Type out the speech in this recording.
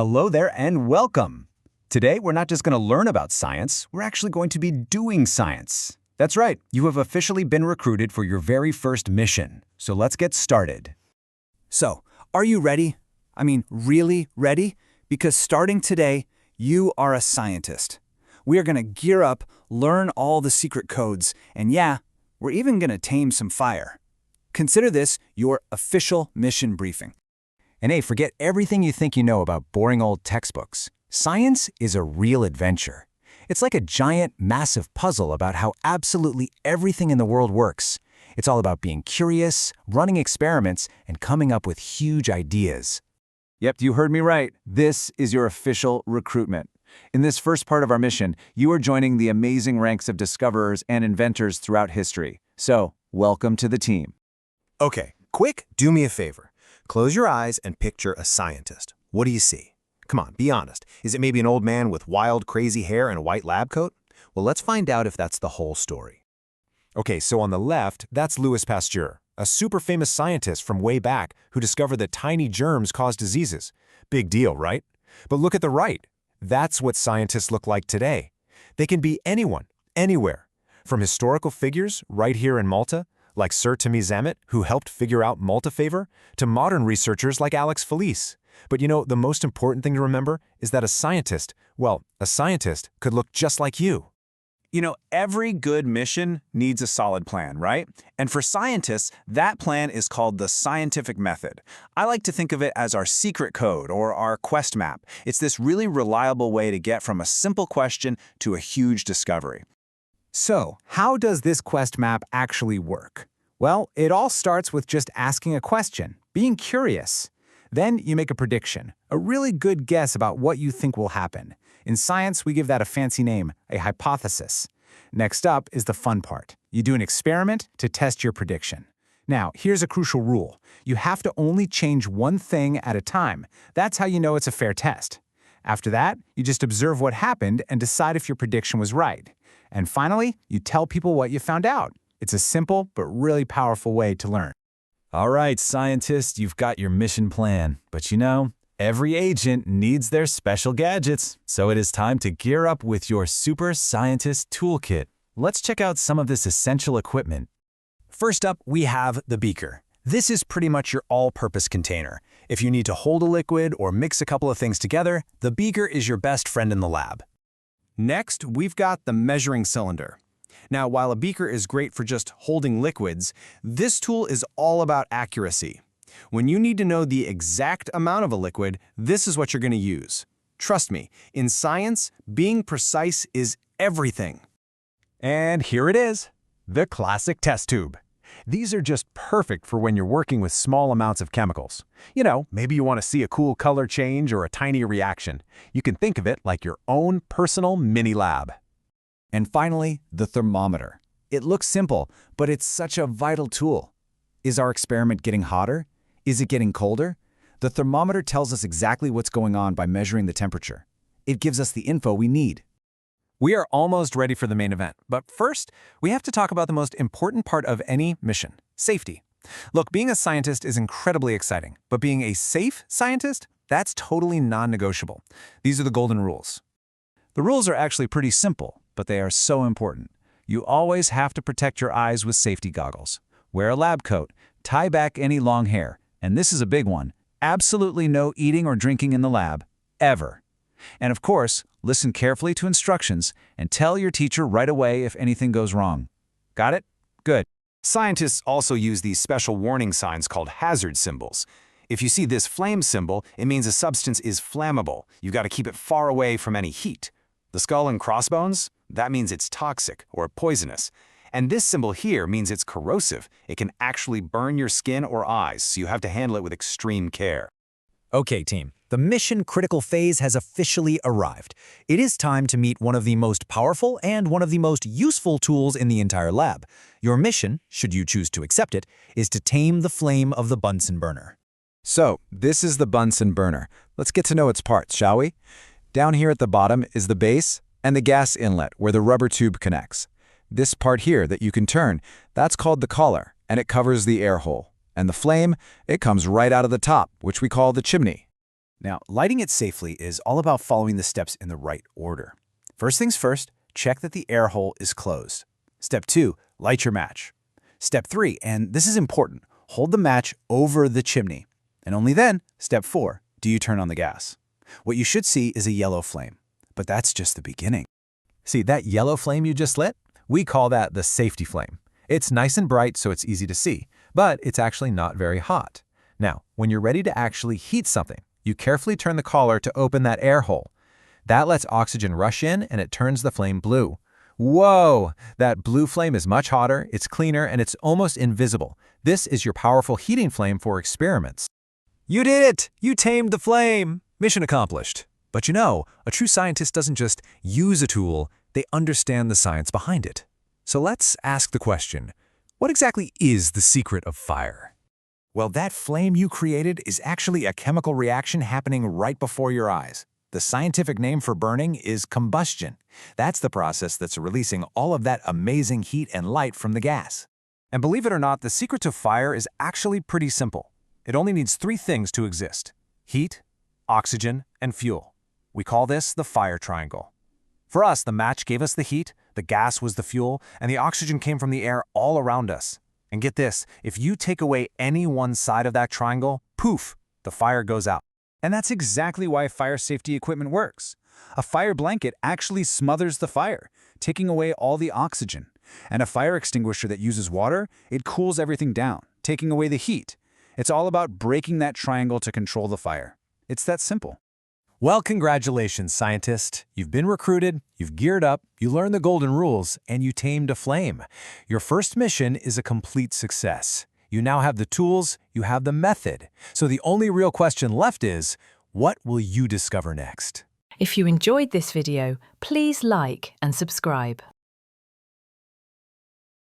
Hello there and welcome. Today, we're not just going to learn about science, we're actually going to be doing science. That's right, you have officially been recruited for your very first mission. So let's get started. So, are you ready? I mean, really ready? Because starting today, you are a scientist. We are going to gear up, learn all the secret codes, and yeah, we're even going to tame some fire. Consider this your official mission briefing. And hey, forget everything you think you know about boring old textbooks. Science is a real adventure. It's like a giant, massive puzzle about how absolutely everything in the world works. It's all about being curious, running experiments, and coming up with huge ideas. Yep, you heard me right. This is your official recruitment. In this first part of our mission, you are joining the amazing ranks of discoverers and inventors throughout history. So, welcome to the team. Okay, quick, do me a favor. Close your eyes and picture a scientist. What do you see? Come on, be honest. Is it maybe an old man with wild, crazy hair and a white lab coat? Well, let's find out if that's the whole story. Okay, so on the left, that's Louis Pasteur, a super famous scientist from way back who discovered that tiny germs cause diseases. Big deal, right? But look at the right. That's what scientists look like today. They can be anyone, anywhere. From historical figures right here in Malta, like Sir Timmy Zamet, who helped figure out Malta fever, to modern researchers like Alex Felice. But you know, the most important thing to remember is that a scientist could look just like you. You know, every good mission needs a solid plan, right? And for scientists, that plan is called the scientific method. I like to think of it as our secret code or our quest map. It's this really reliable way to get from a simple question to a huge discovery. So, how does this quest map actually work? Well, it all starts with just asking a question, being curious. Then you make a prediction, a really good guess about what you think will happen. In science, we give that a fancy name, a hypothesis. Next up is the fun part. You do an experiment to test your prediction. Now, here's a crucial rule. You have to only change one thing at a time. That's how you know it's a fair test. After that, you just observe what happened and decide if your prediction was right. And finally, you tell people what you found out. It's a simple but really powerful way to learn. All right, scientists, you've got your mission plan. But you know, every agent needs their special gadgets. So it is time to gear up with your Super Scientist Toolkit. Let's check out some of this essential equipment. First up, we have the beaker. This is pretty much your all-purpose container. If you need to hold a liquid or mix a couple of things together, the beaker is your best friend in the lab. Next, we've got the measuring cylinder. Now, while a beaker is great for just holding liquids, this tool is all about accuracy. When you need to know the exact amount of a liquid, this is what you're going to use. Trust me, in science, being precise is everything. And here it is, the classic test tube. These are just perfect for when you're working with small amounts of chemicals. You know, maybe you want to see a cool color change or a tiny reaction. You can think of it like your own personal mini lab. And finally, the thermometer. It looks simple, but it's such a vital tool. Is our experiment getting hotter? Is it getting colder? The thermometer tells us exactly what's going on by measuring the temperature. It gives us the info we need. We are almost ready for the main event, but first, we have to talk about the most important part of any mission, safety. Look, being a scientist is incredibly exciting, but being a safe scientist, that's totally non-negotiable. These are the golden rules. The rules are actually pretty simple, but they are so important. You always have to protect your eyes with safety goggles. Wear a lab coat, tie back any long hair, and this is a big one, absolutely no eating or drinking in the lab, ever. And of course, listen carefully to instructions and tell your teacher right away if anything goes wrong. Got it? Good. Scientists also use these special warning signs called hazard symbols. If you see this flame symbol, it means a substance is flammable. You've got to keep it far away from any heat. The skull and crossbones? That means it's toxic or poisonous. And this symbol here means it's corrosive. It can actually burn your skin or eyes, so you have to handle it with extreme care. Okay, team. The mission-critical phase has officially arrived. It is time to meet one of the most powerful and one of the most useful tools in the entire lab. Your mission, should you choose to accept it, is to tame the flame of the Bunsen burner. So, this is the Bunsen burner. Let's get to know its parts, shall we? Down here at the bottom is the base and the gas inlet where the rubber tube connects. This part here that you can turn, that's called the collar, and it covers the air hole. And the flame, it comes right out of the top, which we call the chimney. Now, lighting it safely is all about following the steps in the right order. First things first, check that the air hole is closed. Step 2, light your match. Step 3, and this is important, hold the match over the chimney. And only then, step 4, do you turn on the gas. What you should see is a yellow flame, but that's just the beginning. See, that yellow flame you just lit? We call that the safety flame. It's nice and bright, so it's easy to see, but it's actually not very hot. Now, when you're ready to actually heat something, you carefully turn the collar to open that air hole. That lets oxygen rush in and it turns the flame blue. Whoa! That blue flame is much hotter, it's cleaner, and it's almost invisible. This is your powerful heating flame for experiments. You did it! You tamed the flame! Mission accomplished. But you know, a true scientist doesn't just use a tool, they understand the science behind it. So let's ask the question, what exactly is the secret of fire? Well, that flame you created is actually a chemical reaction happening right before your eyes. The scientific name for burning is combustion. That's the process that's releasing all of that amazing heat and light from the gas. And believe it or not, the secret to fire is actually pretty simple. It only needs 3 things to exist: heat, oxygen, and fuel. We call this the fire triangle. For us, the match gave us the heat, the gas was the fuel, and the oxygen came from the air all around us. And get this, if you take away any one side of that triangle, poof, the fire goes out. And that's exactly why fire safety equipment works. A fire blanket actually smothers the fire, taking away all the oxygen. And a fire extinguisher that uses water, it cools everything down, taking away the heat. It's all about breaking that triangle to control the fire. It's that simple. Well, congratulations, scientist. You've been recruited, you've geared up, you learned the golden rules, and you tamed a flame. Your first mission is a complete success. You now have the tools, you have the method. So the only real question left is, what will you discover next? If you enjoyed this video, please like and subscribe.